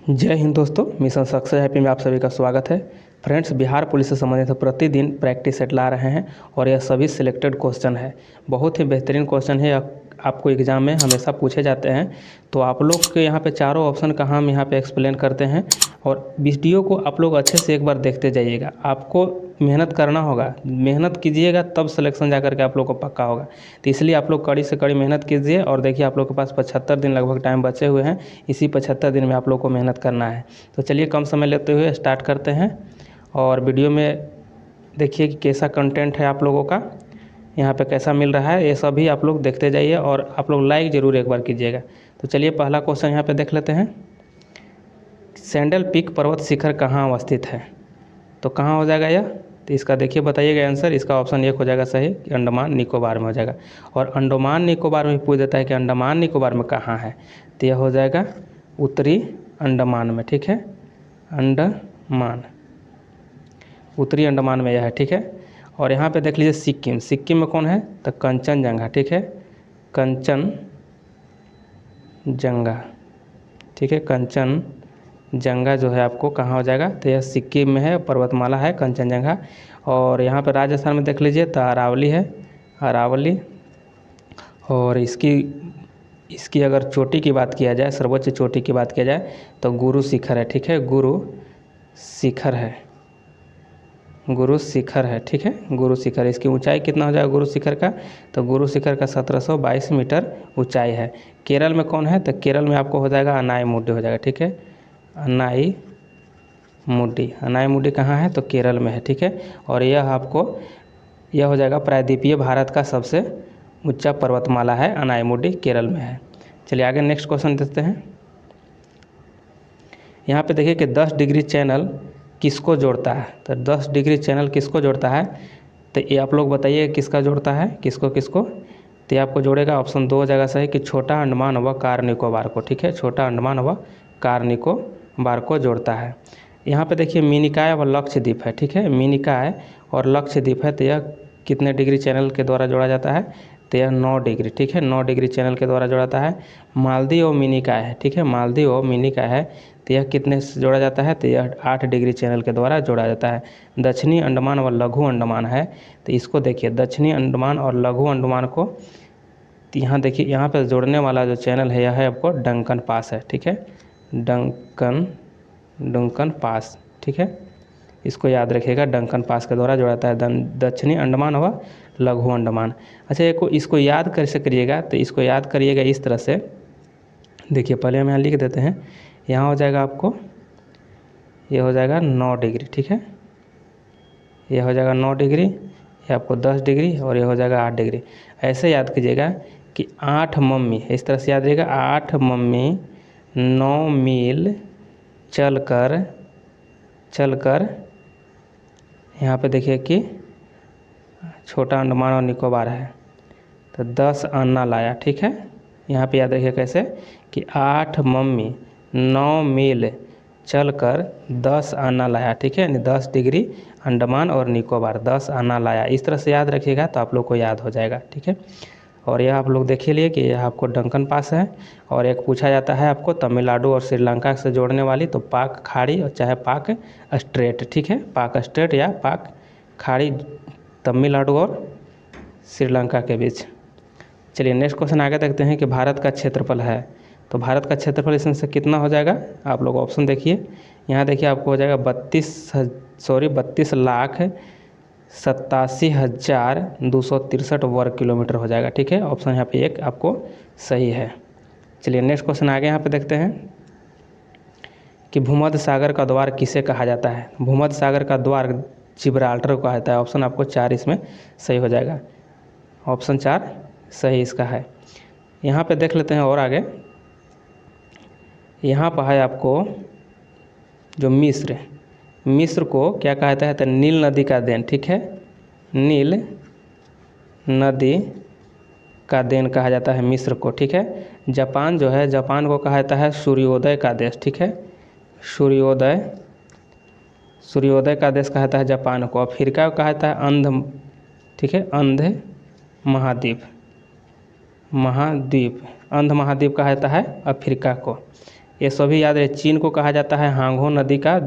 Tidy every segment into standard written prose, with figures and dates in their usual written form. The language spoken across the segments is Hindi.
जय हिंद दोस्तों, मिशन सक्सेस हैप्पी में आप सभी का स्वागत है। फ्रेंड्स, बिहार पुलिस से संबंधित प्रतिदिन प्रैक्टिस सेट ला रहे हैं और यह सभी सिलेक्टेड क्वेश्चन है। बहुत ही बेहतरीन क्वेश्चन है। आपको एग्ज़ाम में हमेशा पूछे जाते हैं। तो आप लोग के यहाँ पे चारों ऑप्शन का हम यहाँ पे एक्सप्लेन करते हैं और वीडियो को आप लोग अच्छे से एक बार देखते जाइएगा। आपको मेहनत करना होगा, मेहनत कीजिएगा तब सिलेक्शन जा करके आप लोग को पक्का होगा। तो इसलिए आप लोग कड़ी से कड़ी मेहनत कीजिए और देखिए आप लोग के पास 75 दिन लगभग टाइम बचे हुए हैं। इसी 75 दिन में आप लोग को मेहनत करना है। तो चलिए कम समय लेते हुए स्टार्ट करते हैं और वीडियो में देखिए कि कैसा कंटेंट है आप लोगों का, यहाँ पे कैसा मिल रहा है। ये सभी आप लोग देखते जाइए और आप लोग लाइक ज़रूर एक बार कीजिएगा। तो चलिए पहला क्वेश्चन यहाँ पे देख लेते हैं। सैंडल पीक पर्वत शिखर कहाँ अवस्थित है? तो कहाँ हो जाएगा यह? तो इसका देखिए बताइएगा आंसर। इसका ऑप्शन एक हो जाएगा सही कि अंडमान निकोबार में हो जाएगा। और अंडमान निकोबार में पूछ देता है कि अंडमान निकोबार में कहाँ है, तो यह हो जाएगा उत्तरी अंडमान में। ठीक है, अंडमान, उत्तरी अंडमान में यह है। ठीक है, और यहाँ पे देख लीजिए सिक्किम। सिक्किम में कौन है? तो कंचनजंगा। ठीक है, कंचनजंगा। ठीक है, कंचनजंगा जो है आपको कहाँ हो जाएगा? तो यह सिक्किम में है, पर्वतमाला है कंचनजंगा। और यहाँ पे राजस्थान में देख लीजिए तो अरावली है, अरावली। और इसकी अगर चोटी की बात किया जाए, सर्वोच्च चोटी की बात किया जाए तो गुरु शिखर है। ठीक है, गुरु शिखर है, गुरु शिखर है। ठीक है, गुरु शिखर। इसकी ऊंचाई कितना हो जाएगा गुरु शिखर का? तो गुरु शिखर का 1722 मीटर ऊंचाई है। केरल में कौन है? तो केरल में आपको हो जाएगा अनाईमुडी हो जाएगा। ठीक है, अनाईमुडी। अनाईमुडी कहाँ है? तो केरल में है। ठीक है, और यह हो जाएगा प्रायद्वीपीय भारत का सबसे ऊंचा पर्वतमाला है, अनाईमुडी केरल में है। चलिए आगे नेक्स्ट क्वेश्चन देखते हैं। यहाँ पे देखिए कि 10 डिग्री चैनल किसको जोड़ता है? तो 10 डिग्री चैनल किसको जोड़ता है? तो ये आप लोग बताइए किसका जोड़ता है, किसको किसको? तो ये आपको जोड़ेगा, ऑप्शन 2 हो जाएगा सही कि छोटा अंडमान व कार निकोबार को। ठीक है, छोटा अंडमान व कार निकोबार को जोड़ता है। यहाँ पे देखिए मिनिकॉय व लक्षद्वीप है। ठीक है, मिनिकॉय और लक्षद्वीप है। तो यह कितने डिग्री चैनल के द्वारा जोड़ा जाता है? तो यह 9 डिग्री। ठीक है, 9 डिग्री चैनल के द्वारा जोड़ा जाता है। मालदीव और मिनिकॉय है। ठीक है, मालदीव और मिनिकॉय है। तो यह कितने से जोड़ा जाता है? तो यह 8 डिग्री चैनल के द्वारा जोड़ा जाता है। दक्षिणी अंडमान व लघु अंडमान है। तो इसको देखिए दक्षिणी अंडमान और लघु अंडमान को, तो यहाँ देखिए यहाँ पर जोड़ने वाला जो चैनल है यह है आपको डंकन पास है। ठीक है, डंकन पास। ठीक है, इसको याद रखिएगा, डंकन पास के द्वारा जोड़ा जाता है दक्षिणी अंडमान व लघु अंडमान। अच्छा, इसको याद कैसे करिएगा? तो इसको याद करिएगा इस तरह से। देखिए पहले हम यहाँ लिख देते हैं। यहाँ हो जाएगा आपको, ये हो जाएगा 9 डिग्री। ठीक है, ये हो जाएगा 9 डिग्री, ये आपको 10 डिग्री और ये हो जाएगा 8 डिग्री। ऐसे याद कीजिएगा कि 8 मम्मी, इस तरह से याद रखिएगा, 8 मम्मी 9 मील चलकर यहाँ पे देखिए कि छोटा अंडमान और निकोबार है तो 10 आना लाया। ठीक है, यहाँ पे याद रखिए कैसे कि 8 मम्मी 9 मील चलकर 10 आना लाया। ठीक है, यानी 10 डिग्री अंडमान और निकोबार, 10 आना लाया। इस तरह से याद रखिएगा तो आप लोग को याद हो जाएगा। ठीक है, और यह आप लोग देखिए लिए कि यह आपको डंकन पास है। और एक पूछा जाता है आपको तमिलनाडु और श्रीलंका से जोड़ने वाली, तो पाक खाड़ी और चाहे पाक स्ट्रेट। ठीक है, पाक स्ट्रेट या पाक खाड़ी, तमिलनाडु और श्रीलंका के बीच। चलिए नेक्स्ट क्वेश्चन आगे देखते हैं कि भारत का क्षेत्रफल है। तो भारत का क्षेत्रफल इसमें से कितना हो जाएगा? आप लोग ऑप्शन देखिए। यहाँ देखिए आपको हो जाएगा 32,87,263 वर्ग किलोमीटर हो जाएगा। ठीक है, ऑप्शन यहाँ पे एक आपको सही है। चलिए नेक्स्ट क्वेश्चन आगे यहाँ पे देखते हैं कि भूमध्य सागर का द्वार किसे कहा जाता है? भूमध्य सागर का द्वार जिब्राल्टर को कहा जाता है। ऑप्शन आपको 4 इसमें सही हो जाएगा, ऑप्शन 4 सही इसका है। यहाँ पे देख लेते हैं और आगे। यहाँ पर है आपको जो मिस्र को क्या कहा जाता है? तो नील नदी का देन। ठीक है, नील नदी का देन कहा जाता है मिस्र को। ठीक है, जापान जो है, जापान को कहा जाता है सूर्योदय का देश। ठीक है, सूर्योदय का देश कहा जाता है जापान को। अफ्रीका को कहा जाता है अंध। ठीक है, अंध महाद्वीप, अंध महाद्वीप कहा जाता है अफ्रीका को। ये सभी याद रहे। चीन को कहा जाता है हांगहो नदी का,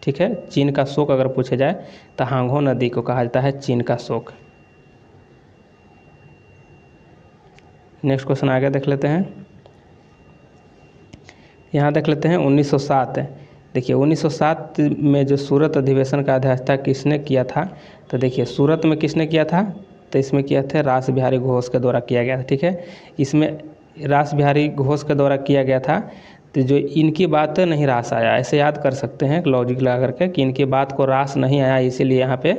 ठीक है। चीन का शोक अगर पूछे जाए तो हांगहो नदी को कहा जाता है चीन का शोक। नेक्स्ट क्वेश्चन आगे देख लेते हैं। यहाँ देख लेते हैं 1907। देखिए 1907 में जो सूरत अधिवेशन का अध्यक्षता किसने किया था, तो देखिए सूरत में किसने किया था, तो इसमें किया था रास बिहारी घोष के द्वारा किया गया था, ठीक है। इसमें रास बिहारी घोष के द्वारा किया गया था। तो जो इनकी बात नहीं रास आया, ऐसे याद कर सकते हैं लॉजिक लगा करके कि इनकी बात को रास नहीं आया, इसीलिए यहाँ पे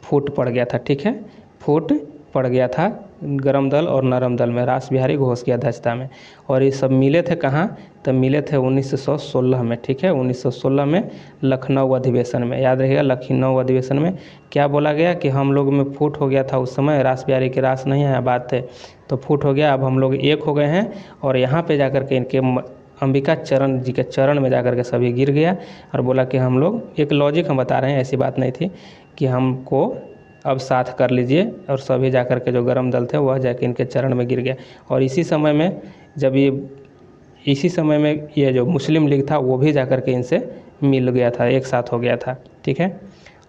फूट पड़ गया था, ठीक है। फूट पड़ गया था गरम दल और नरम दल में रास बिहारी घोष की अध्यक्षता में। और ये सब मिले थे कहाँ, तो मिले थे 1916 में, ठीक है। 1916 में लखनऊ अधिवेशन में, याद रखिएगा लखनऊ अधिवेशन में क्या बोला गया कि हम लोग में फूट हो गया था उस समय, रास बिहारी के रास नहीं आया बात थे तो फूट हो गया, अब हम लोग एक हो गए हैं। और यहाँ पे जाकर के इनके अंबिका चरण जी के चरण में जाकर के सभी गिर गया और बोला कि हम लोग, एक लॉजिक हम बता रहे हैं, ऐसी बात नहीं थी कि हमको अब साथ कर लीजिए। और सभी जाकर के जो गरम दल थे वह जाके इनके चरण में गिर गया। और इसी समय में जब ये जो मुस्लिम लीग था वो भी जाकर के इनसे मिल गया था, एक साथ हो गया था, ठीक है।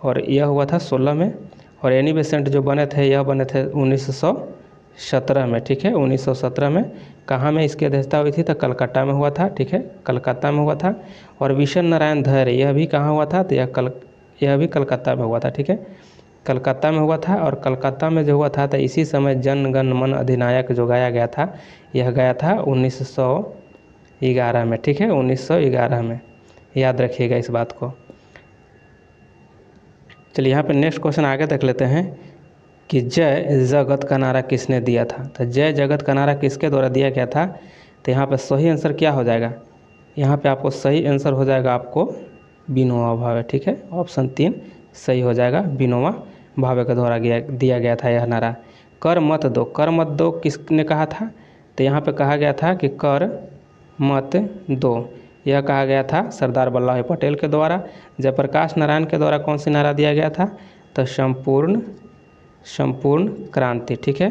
और यह हुआ था 16 में। और एनी बेसेंट जो बने थे यह बने थे 1917 में, ठीक है। 1917 में कहाँ में इसकी अध्यक्षता हुई थी, तो कलकत्ता में हुआ था, ठीक है, कलकत्ता में हुआ था। और विशन नारायण धैर्य यह भी कहाँ हुआ था, तो यह भी कलकत्ता में हुआ था, ठीक है, कलकत्ता में हुआ था। और कलकत्ता में जो हुआ था तो इसी समय जन गण मन अधिनायक जो गाया गया था, यह गाया था 1911 में, ठीक है, 1911 में, याद रखिएगा इस बात को। चलिए यहाँ पे नेक्स्ट क्वेश्चन आगे देख लेते हैं कि जय जगत का नारा किसने दिया था। तो जय जगत का नारा किसके द्वारा दिया गया था, तो यहाँ पे सही आंसर क्या हो जाएगा, यहाँ पे आपको सही आंसर हो जाएगा आपको विनोबा भावे, ठीक है। ऑप्शन 3 सही हो जाएगा, विनोबा भावे के द्वारा दिया गया था यह नारा। कर मत दो, कर मत दो किसने कहा था, तो यहाँ पे कहा गया था कि कर मत दो, यह कहा गया था सरदार वल्लभ भाई पटेल के द्वारा। जयप्रकाश नारायण के द्वारा कौन सी नारा दिया गया था, तो संपूर्ण क्रांति, ठीक है,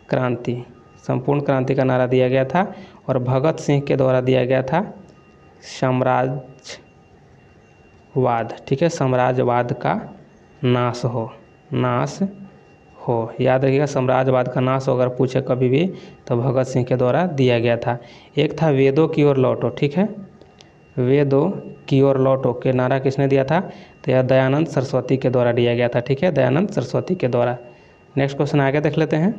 क्रांति, संपूर्ण क्रांति का नारा दिया गया था। और भगत सिंह के द्वारा दिया गया था साम्राज्यवाद, ठीक है, साम्राज्यवाद का नाश हो, याद रखिएगा साम्राज्यवाद का नाश हो अगर पूछे कभी भी तो भगत सिंह के द्वारा दिया गया था। एक था वेदों की ओर लौटो, ठीक है, वेदों की ओर लौटो के नारा किसने दिया था, तो यह दयानंद सरस्वती के द्वारा दिया गया था, ठीक है, दयानंद सरस्वती के द्वारा। नेक्स्ट क्वेश्चन आगे देख लेते हैं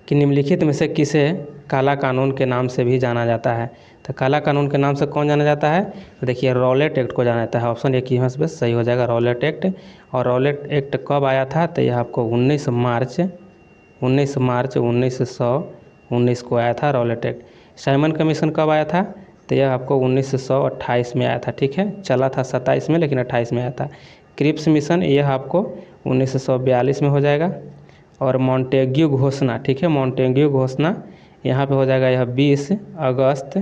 कि निम्नलिखित में से किसे काला कानून के नाम से भी जाना जाता है। तो काला कानून के नाम से कौन जाना जाता है, तो देखिए रॉलेट एक्ट को जाना जाता है। ऑप्शन एक यहाँ से सही हो जाएगा, रॉलेट एक्ट। और रॉलेट एक्ट कब आया था, तो यह आपको 19 मार्च 1919 को आया था रॉलेट एक्ट। साइमन कमीशन कब आया था, तो यह आपको 1928 में आया था, ठीक है, चला था 27 में लेकिन 28 में आया था। क्रिप्स मिशन यह आपको 1942 में हो जाएगा। और मॉन्टेग्यू घोषणा, ठीक है, मॉन्टेग्यू घोषणा यहाँ पे हो जाएगा यह 20 अगस्त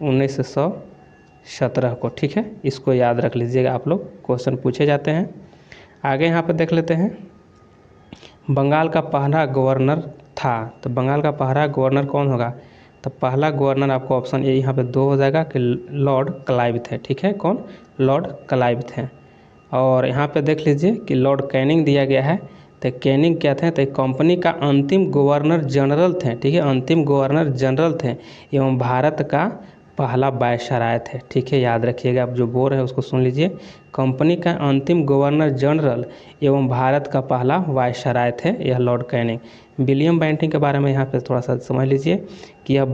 1917 को, ठीक है, इसको याद रख लीजिएगा आप लोग, क्वेश्चन पूछे जाते हैं। आगे यहाँ पे देख लेते हैं बंगाल का पहला गवर्नर था, तो बंगाल का पहला गवर्नर कौन होगा, तो पहला गवर्नर आपको ऑप्शन ए यहाँ पे 2 हो जाएगा कि लॉर्ड क्लाइव थे, ठीक है, कौन, लॉर्ड क्लाइव थे। और यहाँ पे देख लीजिए कि लॉर्ड कैनिंग दिया गया है, तो कैनिंग क्या थे, तो कंपनी का अंतिम गवर्नर जनरल थे, ठीक है, अंतिम गवर्नर जनरल थे एवं भारत का पहला वायसराय थे, ठीक है, याद रखिएगा, आप जो बोल रहे हैं उसको सुन लीजिए। कंपनी का अंतिम गवर्नर जनरल एवं भारत का पहला वायसराय थे यह लॉर्ड कैनिंग। विलियम बेंटिंक के बारे में यहाँ पे थोड़ा सा समझ लीजिए कि यह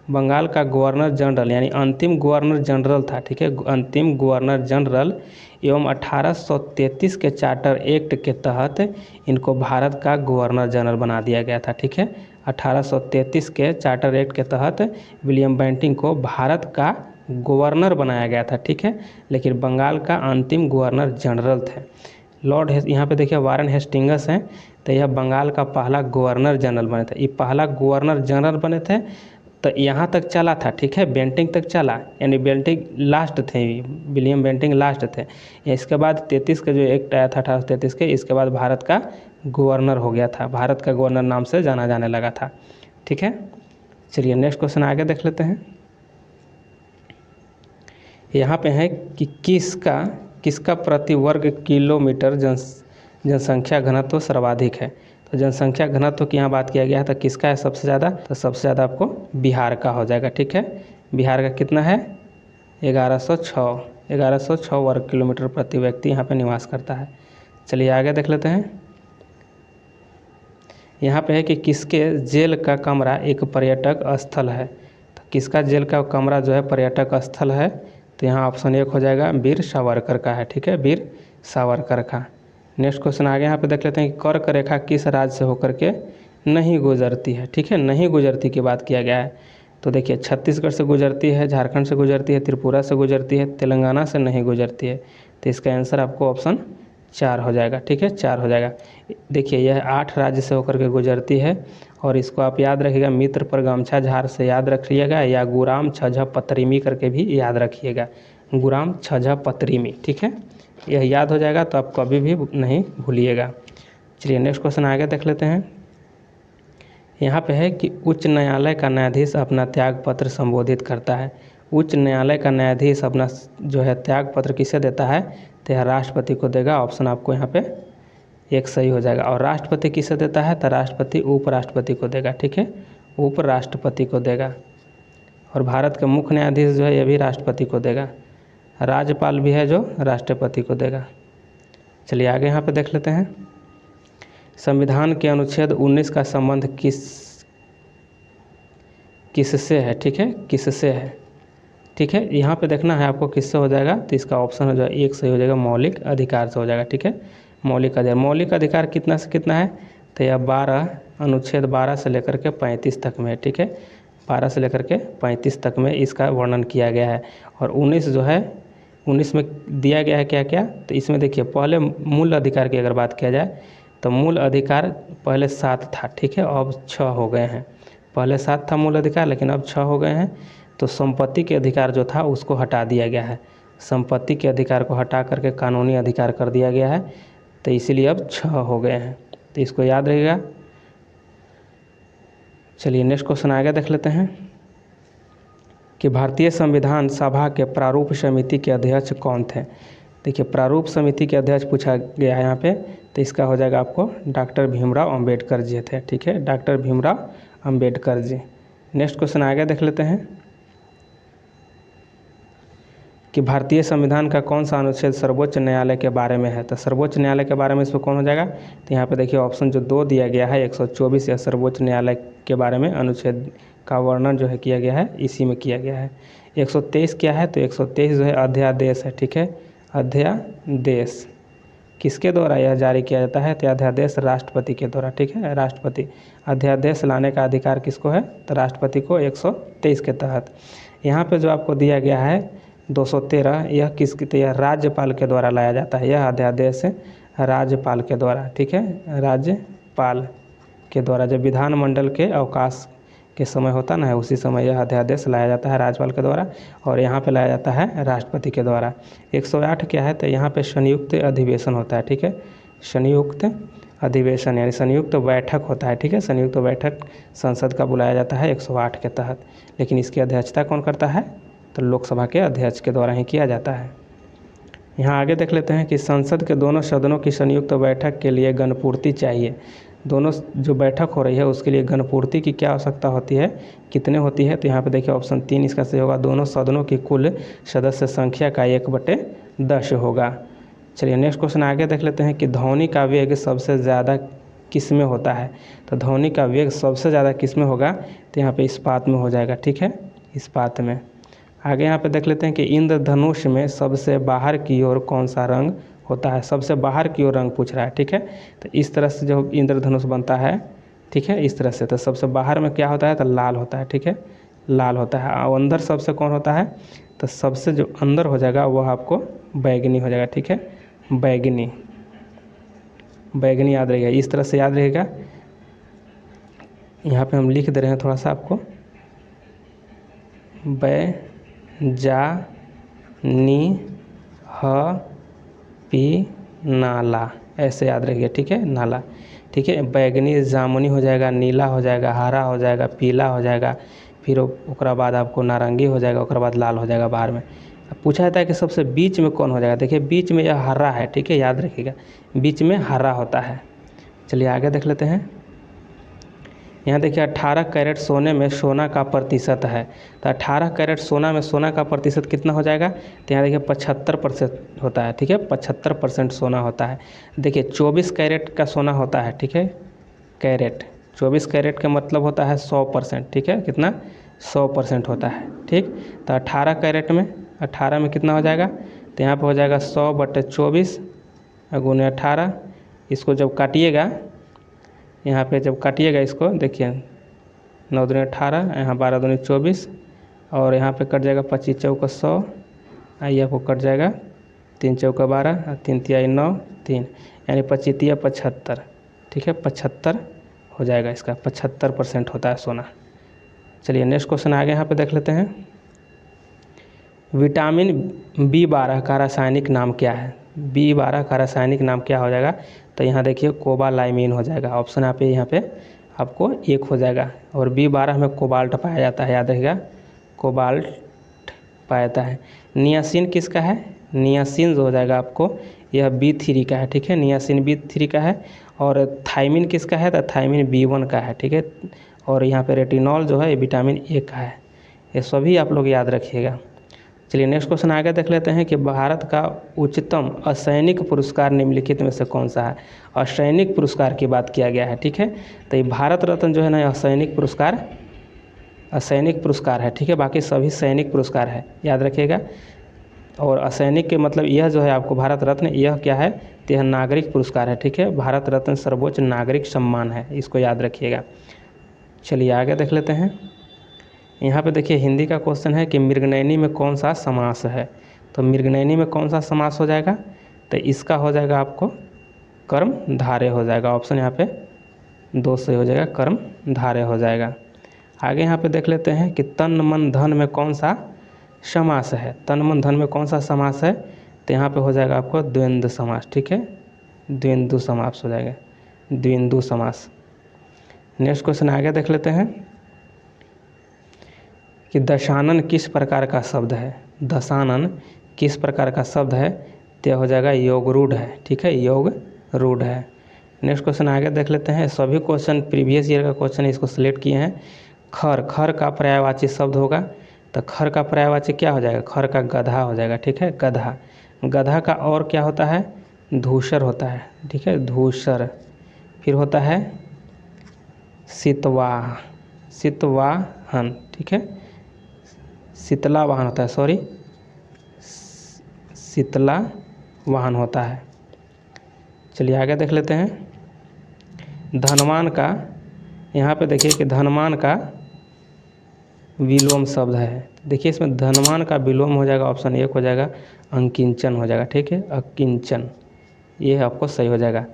बंगाल का गवर्नर जनरल यानी अंतिम गवर्नर जनरल था, ठीक है, अंतिम गवर्नर जनरल एवं 1833 के चार्टर एक्ट के तहत इनको भारत का गवर्नर जनरल बना दिया गया था, ठीक है, 1833 के चार्टर एक्ट के तहत विलियम बेंटिंक को भारत का गवर्नर बनाया गया था, ठीक है, लेकिन बंगाल का अंतिम गवर्नर जनरल थे। लॉर्ड यहाँ पे देखिए वारेन हेस्टिंग्स हैं, तो यह बंगाल का पहला गवर्नर जनरल बने थे, ये पहला गवर्नर जनरल बने थे। तो यहाँ तक चला था, ठीक है, बेंटिंक तक चला, यानी बेंटिंक लास्ट थे, विलियम बेंटिंक लास्ट थे। इसके बाद 33 का जो एक्ट आया था 1833 के, इसके बाद भारत का गवर्नर हो गया था, भारत का गवर्नर नाम से जाना जाने लगा था, ठीक है। चलिए नेक्स्ट क्वेश्चन आगे देख लेते हैं। यहाँ पे है कि किसका प्रति वर्ग किलोमीटर जनसंख्या घनत्व सर्वाधिक है। तो जनसंख्या घनत्व की यहाँ बात किया गया है, तो किसका है सबसे ज़्यादा, तो सबसे ज़्यादा आपको बिहार का हो जाएगा। ठीक है, बिहार का कितना है 1106 वर्ग किलोमीटर प्रति व्यक्ति यहाँ पे निवास करता है। चलिए आगे देख लेते हैं। यहाँ पे है कि किसके जेल का कमरा एक पर्यटक स्थल है। तो किसका जेल का कमरा जो है पर्यटक स्थल है, तो यहाँ ऑप्शन 1 हो जाएगा वीर सावरकर का है। ठीक है, वीर सावरकर का। नेक्स्ट क्वेश्चन आगे यहाँ पे देख लेते हैं कि कर्क रेखा किस राज्य से होकर के नहीं गुजरती है। ठीक है, नहीं गुजरती की बात किया गया है। तो देखिए छत्तीसगढ़ से गुजरती है, झारखंड से गुजरती है, त्रिपुरा से गुजरती है, तेलंगाना से नहीं गुजरती है। तो इसका आंसर आपको ऑप्शन 4 हो जाएगा। ठीक है, 4 हो जाएगा। देखिए यह 8 राज्य से होकर के गुजरती है, और इसको आप याद रखिएगा मित्र पर गमछा झार से याद रखिएगा, या गुराम छझा पत्रिमी करके भी याद रखिएगा, गुराम छझा पत्रिमी। ठीक है, यह याद हो जाएगा तो आप कभी भी नहीं भूलिएगा। चलिए नेक्स्ट क्वेश्चन आगे देख लेते हैं। यहाँ पे है कि उच्च न्यायालय का न्यायाधीश अपना त्याग पत्र संबोधित करता है। उच्च न्यायालय का न्यायाधीश अपना जो है त्याग पत्र किसे देता है, तो यह राष्ट्रपति को देगा। ऑप्शन आपको यहाँ पे 1 सही हो जाएगा। और राष्ट्रपति किसे देता है, तो राष्ट्रपति उपराष्ट्रपति को देगा। ठीक है, उपराष्ट्रपति को देगा। और भारत के मुख्य न्यायाधीश जो है ये भी राष्ट्रपति को देगा। राज्यपाल भी है जो राष्ट्रपति को देगा। चलिए आगे यहाँ पे देख लेते हैं। संविधान के अनुच्छेद 19 का संबंध किससे है। ठीक है, किससे है। ठीक है, यहाँ पे देखना है आपको किससे हो जाएगा, तो इसका ऑप्शन हो जाएगा 1 सही हो जाएगा, मौलिक अधिकार से हो जाएगा। ठीक है, मौलिक अधिकार कितना से कितना है, तो यह 12 अनुच्छेद 12 से लेकर के 35 तक में है। ठीक है, 12 से लेकर के 35 तक में इसका वर्णन किया गया है। और 19 जो है 19 में दिया गया है क्या क्या, तो इसमें देखिए पहले मूल अधिकार की अगर बात किया जाए तो मूल अधिकार पहले 7 था। ठीक है, अब 6 हो गए हैं। पहले 7 था मूल अधिकार, लेकिन अब 6 हो गए हैं। तो संपत्ति के अधिकार जो था उसको हटा दिया गया है, संपत्ति के अधिकार को हटा करके कानूनी अधिकार कर दिया गया है, तो इसीलिए अब 6 हो गए हैं। तो इसको याद रहेगा। चलिए नेक्स्ट क्वेश्चन आगे देख लेते हैं कि भारतीय संविधान सभा के प्रारूप समिति के अध्यक्ष कौन थे। देखिए प्रारूप समिति के अध्यक्ष पूछा गया है यहाँ पे, तो इसका हो जाएगा आपको डॉक्टर भीमराव अंबेडकर जी थे। ठीक है, doctor Bhimrao Ambedkar ji. Next question आगे देख लेते हैं कि भारतीय संविधान का कौन सा अनुच्छेद सर्वोच्च न्यायालय के बारे में है। तो सर्वोच्च न्यायालय के बारे में इसमें कौन हो जाएगा, तो यहाँ पे देखिए ऑप्शन जो 2 दिया गया है 124, या सर्वोच्च न्यायालय के बारे में अनुच्छेद का वर्णन जो है किया गया है, इसी में किया गया है। 123 क्या है, तो 123 जो है अध्यादेश है। ठीक है, अध्यादेश किसके द्वारा यह जारी किया जाता है, तो अध्यादेश राष्ट्रपति के द्वारा। ठीक है, राष्ट्रपति अध्यादेश लाने का अधिकार किसको है, तो राष्ट्रपति को 123 के तहत। यहाँ पे जो आपको दिया गया है 213, यह किसकी, तो यह राज्यपाल के द्वारा लाया जाता है। यह अध्यादेश राज्यपाल के द्वारा। ठीक है, राज्यपाल के द्वारा। जब विधानमंडल के अवकाश के समय होता ना है, उसी समय यह अध्यादेश लाया जाता है राज्यपाल के द्वारा, और यहाँ पे लाया जाता है राष्ट्रपति के द्वारा। 108 क्या है, तो यहाँ पे संयुक्त अधिवेशन होता है। ठीक है, संयुक्त अधिवेशन यानी संयुक्त बैठक होता है। ठीक है, संयुक्त बैठक संसद का बुलाया जाता है 108 के तहत। लेकिन इसकी अध्यक्षता कौन करता है, तो लोकसभा के अध्यक्ष के द्वारा ही किया जाता है। यहाँ आगे देख लेते हैं कि संसद के दोनों सदनों की संयुक्त बैठक के लिए गणपूर्ति चाहिए। दोनों जो बैठक हो रही है उसके लिए गणपूर्ति की क्या आवश्यकता होती है, कितने होती है, तो यहाँ पे देखिए ऑप्शन 3 इसका सही होगा। दोनों सदनों की कुल सदस्य संख्या का 1/10 होगा। चलिए नेक्स्ट क्वेश्चन आगे देख लेते हैं कि ध्वनि का वेग सबसे ज़्यादा किस में होता है। तो ध्वनि का वेग सबसे ज़्यादा किस में होगा, तो यहाँ पे इस्पात में हो जाएगा। ठीक है, इस्पात में। आगे यहाँ पे देख लेते हैं कि इंद्रधनुष में सबसे बाहर की ओर कौन सा रंग होता है। सबसे बाहर की ओर रंग पूछ रहा है। ठीक है, तो इस तरह से जो इंद्रधनुष बनता है, ठीक है, इस तरह से, तो सबसे बाहर में क्या होता है, तो लाल होता है। ठीक है, लाल होता है। और अंदर सबसे कौन होता है, तो सबसे जो अंदर हो जाएगा वह आपको बैगनी हो जाएगा। ठीक है, बैगनी, बैगनी याद रहेगा, इस तरह से याद रहेगा। यहाँ पे हम लिख दे रहे हैं थोड़ा सा आपको, बैजानी ह पी नाला, ऐसे याद रखिए। ठीक है, नाला। ठीक है। बैगनी जामुनी हो जाएगा, नीला हो जाएगा, हरा हो जाएगा, पीला हो जाएगा, फिर ओकरा बाद आपको नारंगी हो जाएगा, ओकरा बाद लाल हो जाएगा बाहर में। अब पूछा जाता है कि सबसे बीच में कौन हो जाएगा। देखिए बीच में यह हरा है, ठीक है, याद रखिएगा बीच में हरा होता है। चलिए आगे देख लेते हैं। यहाँ देखिए 18 कैरेट सोने में सोना का प्रतिशत है, तो 18 कैरेट सोना में सोना का प्रतिशत कितना हो जाएगा, तो यहाँ देखिए 75% होता है, ठीक है, 75% सोना होता है। देखिए 24 कैरेट का सोना होता है, ठीक है, कैरेट 24 कैरेट का मतलब होता है 100%, ठीक है, कितना 100% होता है, ठीक। तो 18 कैरेट में 18 में कितना हो जाएगा, तो यहाँ पर हो जाएगा 100/24 गुने 18। इसको जब काटिएगा, यहाँ पे जब काटिएगा इसको देखिए 9 दूनी 18, यहाँ 12 दूनी 24 और यहाँ पे कट जाएगा 25 चौका 100, ये आपको कट जाएगा 3 चौका 12, 3 तिहाई 9, 3 यानी 25 तिया 75, ठीक है, 75 हो जाएगा इसका, 75% होता है सोना। चलिए नेक्स्ट क्वेश्चन आगे यहाँ पे देख लेते हैं। विटामिन B12 का रासायनिक नाम क्या है। B12 का रासायनिक नाम क्या हो जाएगा, तो यहाँ देखिए कोबालाइमीन हो जाएगा। ऑप्शन यहाँ पे आपको 1 हो जाएगा। और B12 में कोबाल्ट पाया जाता है, याद रखिएगा कोबाल्ट पाया जाता है। नियासिन किसका है, नियासिन जो हो जाएगा आपको यह B3 का है, ठीक है, नियासिन B3 का है। और थाइमिन किसका है, तो थाइमिन B1 का है, ठीक है। और यहाँ पे रेटिनॉल जो है ये विटामिन A का है। ये सभी आप लोग याद रखिएगा। चलिए नेक्स्ट क्वेश्चन आगे देख लेते हैं कि भारत का उच्चतम असैनिक पुरस्कार निम्नलिखित में से कौन सा है। असैनिक पुरस्कार की बात किया गया है, ठीक है। तो ये भारत रत्न जो है ना असैनिक पुरस्कार है, ठीक है, बाकी सभी सैनिक पुरस्कार है, याद रखिएगा। और असैनिक के मतलब यह जो है आपको भारत रत्न, यह क्या है, तो यह नागरिक पुरस्कार है, ठीक है। भारत रत्न सर्वोच्च नागरिक सम्मान है, इसको याद रखिएगा। चलिए आगे देख लेते हैं। यहाँ पे देखिए हिंदी का क्वेश्चन है कि मृगनयनी में कौन सा समास है। तो मृगनयनी में कौन सा समास हो जाएगा, तो इसका हो जाएगा आपको कर्मधारय हो जाएगा। ऑप्शन यहाँ पे 2 से हो जाएगा, कर्मधारय हो जाएगा। आगे यहाँ पे देख लेते हैं कि तन मन धन में कौन सा समास है। तन मन धन में कौन सा समास है, तो यहाँ पे हो जाएगा आपको द्वंद्व समास, ठीक है, द्वंद्व समास हो जाएगा, द्वंद्व समास। नेक्स्ट क्वेश्चन आगे देख लेते हैं कि दशानन किस प्रकार का शब्द है। दशानन किस प्रकार का शब्द है, तो हो जाएगा योगरूढ़ है, ठीक है, योगरूढ़ है। नेक्स्ट क्वेश्चन आगे देख लेते हैं। सभी क्वेश्चन प्रीवियस ईयर का क्वेश्चन इसको सिलेक्ट किए हैं। खर, खर का पर्यायवाची शब्द होगा, तो खर का पर्यायवाची क्या हो जाएगा, खर का गधा हो जाएगा, ठीक है, गधा। गधा का और क्या होता है, धूसर होता है, ठीक है, धूसर। फिर होता है सितवाह, सितवाहन, ठीक है, शीतला वाहन होता है, सॉरी शीतला वाहन होता है। चलिए आगे देख लेते हैं। धनवान का, यहाँ पे देखिए कि धनवान का विलोम शब्द है। देखिए इसमें धनवान का विलोम हो जाएगा, ऑप्शन 1 हो जाएगा अंकिंचन हो जाएगा, ठीक है, अकिंचन, ये आपको सही हो जाएगा।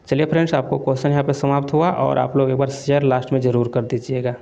चलिए फ्रेंड्स आपको क्वेश्चन यहाँ पे समाप्त हुआ, और आप लोग एक बार शेयर लास्ट में ज़रूर कर दीजिएगा।